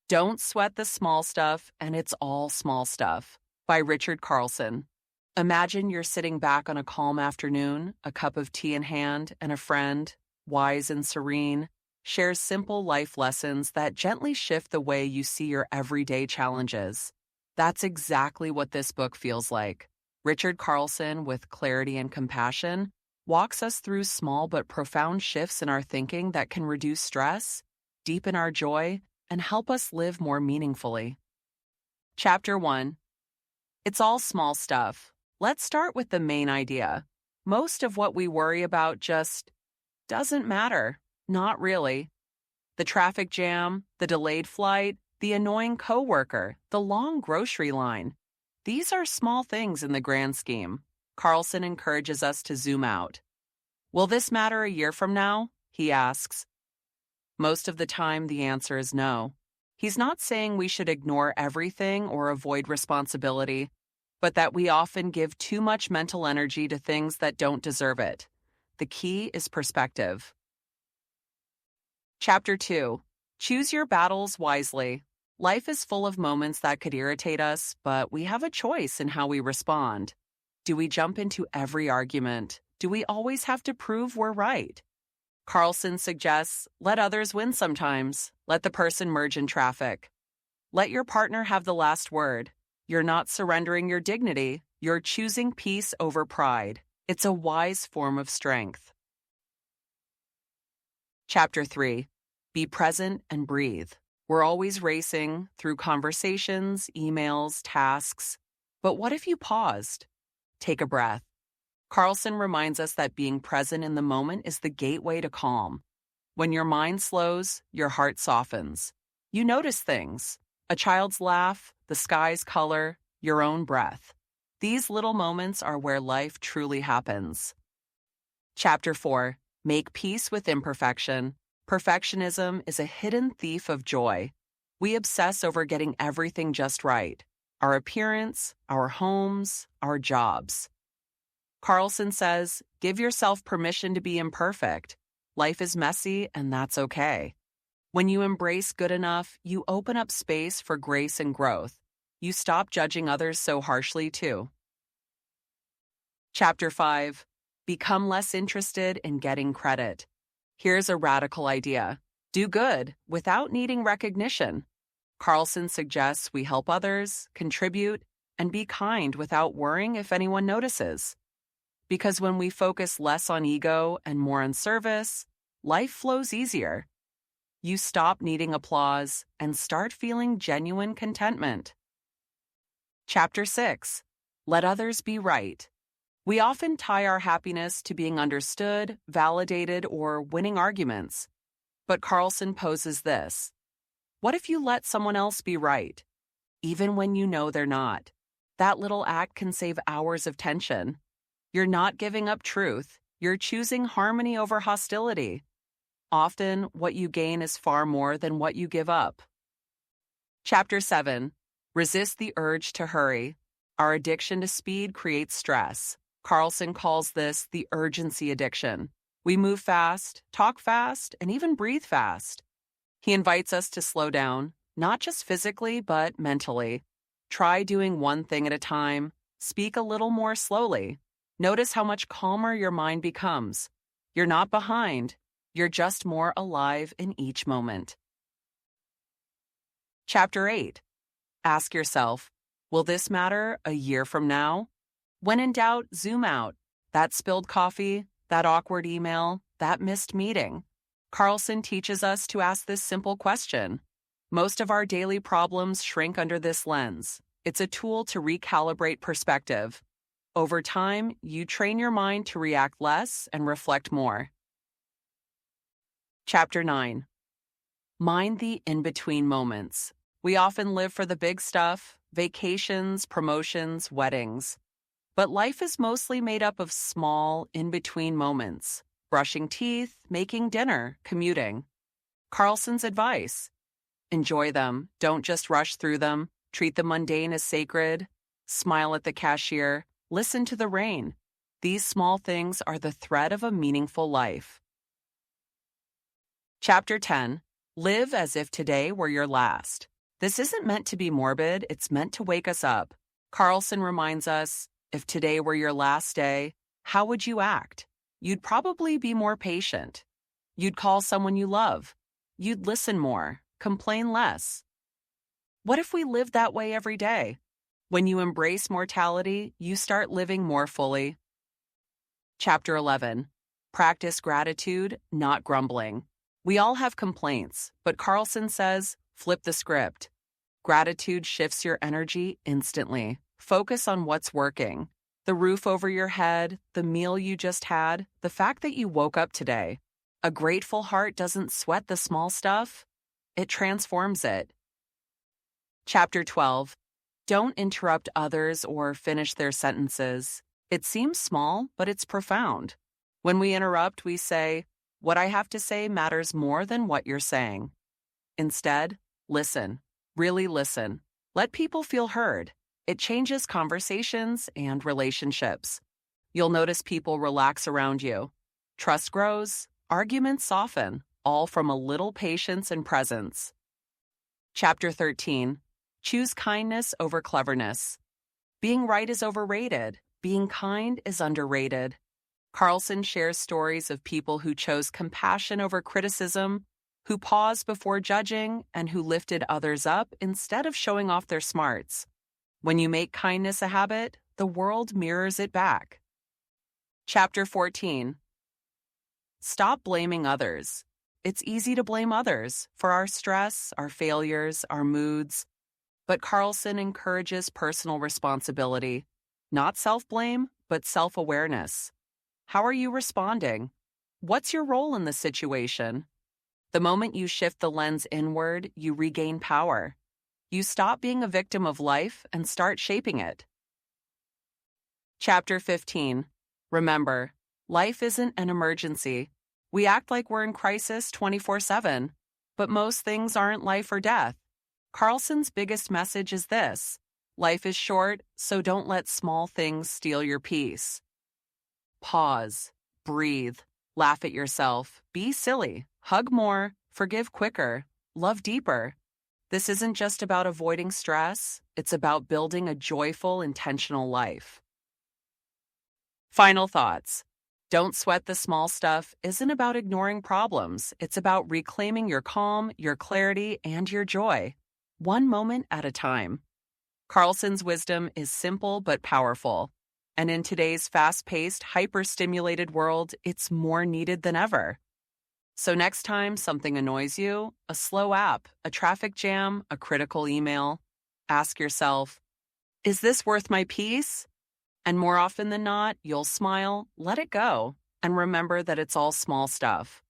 Don't Sweat the Small Stuff, and It's All Small Stuff by Richard Carlson. Imagine you're sitting back on a calm afternoon, a cup of tea in hand, and a friend, wise and serene, shares simple life lessons that gently shift the way you see your everyday challenges. That's exactly what this book feels like. Richard Carlson, with clarity and compassion, walks us through small but profound shifts in our thinking that can reduce stress, deepen our joy, and help us live more meaningfully. Chapter 1. It's all small stuff. Let's start with the main idea. Most of what we worry about just doesn't matter. Not really. The traffic jam, the delayed flight, the annoying coworker, the long grocery line. These are small things in the grand scheme. Carlson encourages us to zoom out. Will this matter a year from now? He asks. Most of the time, the answer is no. He's not saying we should ignore everything or avoid responsibility, but that we often give too much mental energy to things that don't deserve it. The key is perspective. Chapter 2. Choose your battles wisely. Life is full of moments that could irritate us, but we have a choice in how we respond. Do we jump into every argument? Do we always have to prove we're right? Carlson suggests, let others win sometimes. Let the person merge in traffic. Let your partner have the last word. You're not surrendering your dignity. You're choosing peace over pride. It's a wise form of strength. Chapter 3. Be present and breathe. We're always racing through conversations, emails, tasks. But what if you paused? Take a breath. Carlson reminds us that being present in the moment is the gateway to calm. When your mind slows, your heart softens. You notice things: a child's laugh, the sky's color, your own breath. These little moments are where life truly happens. Chapter 4. Make peace with imperfection. Perfectionism is a hidden thief of joy. We obsess over getting everything just right: our appearance, our homes, our jobs. Carlson says, give yourself permission to be imperfect. Life is messy, and that's okay. When you embrace good enough, you open up space for grace and growth. You stop judging others so harshly, too. Chapter 5. Become less interested in getting credit. Here's a radical idea. Do good without needing recognition. Carlson suggests we help others, contribute, and be kind without worrying if anyone notices. Because when we focus less on ego and more on service, life flows easier. You stop needing applause and start feeling genuine contentment. Chapter 6. Let others be right. We often tie our happiness to being understood, validated, or winning arguments. But Carlson poses this: what if you let someone else be right, even when you know they're not? That little act can save hours of tension. You're not giving up truth. You're choosing harmony over hostility. Often, what you gain is far more than what you give up. Chapter 7. Resist the urge to hurry. Our addiction to speed creates stress. Carlson calls this the urgency addiction. We move fast, talk fast, and even breathe fast. He invites us to slow down, not just physically, but mentally. Try doing one thing at a time. Speak a little more slowly. Notice how much calmer your mind becomes. You're not behind. You're just more alive in each moment. Chapter 8. Ask yourself, will this matter a year from now? When in doubt, zoom out. That spilled coffee, that awkward email, that missed meeting. Carlson teaches us to ask this simple question. Most of our daily problems shrink under this lens. It's a tool to recalibrate perspective. Over time, you train your mind to react less and reflect more. Chapter 9. Mind the in-between moments. We often live for the big stuff: vacations, promotions, weddings. But life is mostly made up of small, in-between moments: brushing teeth, making dinner, commuting. Carlson's advice: enjoy them. Don't just rush through them. Treat the mundane as sacred. Smile at the cashier. Listen to the rain. These small things are the thread of a meaningful life. Chapter 10. Live as if today were your last. This isn't meant to be morbid, it's meant to wake us up. Carlson reminds us, if today were your last day, how would you act? You'd probably be more patient. You'd call someone you love. You'd listen more, complain less. What if we lived that way every day? When you embrace mortality, you start living more fully. Chapter 11. Practice gratitude, not grumbling. We all have complaints, but Carlson says, flip the script. Gratitude shifts your energy instantly. Focus on what's working. The roof over your head, the meal you just had, the fact that you woke up today. A grateful heart doesn't sweat the small stuff. It transforms it. Chapter 12. Don't interrupt others or finish their sentences. It seems small, but it's profound. When we interrupt, we say, what I have to say matters more than what you're saying. Instead, listen. Really listen. Let people feel heard. It changes conversations and relationships. You'll notice people relax around you. Trust grows, arguments soften, all from a little patience and presence. Chapter 13. Choose kindness over cleverness. Being right is overrated. Being kind is underrated. Carlson shares stories of people who chose compassion over criticism, who paused before judging, and who lifted others up instead of showing off their smarts. When you make kindness a habit, the world mirrors it back. Chapter 14. Stop blaming others. It's easy to blame others for our stress, our failures, our moods. But Carlson encourages personal responsibility. Not self-blame, but self-awareness. How are you responding? What's your role in the situation? The moment you shift the lens inward, you regain power. You stop being a victim of life and start shaping it. Chapter 15. Remember, life isn't an emergency. We act like we're in crisis 24/7, but most things aren't life or death. Carlson's biggest message is this: life is short, so don't let small things steal your peace. Pause, breathe, laugh at yourself, be silly, hug more, forgive quicker, love deeper. This isn't just about avoiding stress, it's about building a joyful, intentional life. Final thoughts. Don't sweat the small stuff isn't about ignoring problems. It's about reclaiming your calm, your clarity, and your joy, one moment at a time. Carlson's wisdom is simple but powerful. And in today's fast-paced, hyper-stimulated world, it's more needed than ever. So next time something annoys you, a slow app, a traffic jam, a critical email, ask yourself, is this worth my peace? And more often than not, you'll smile, let it go, and remember that it's all small stuff.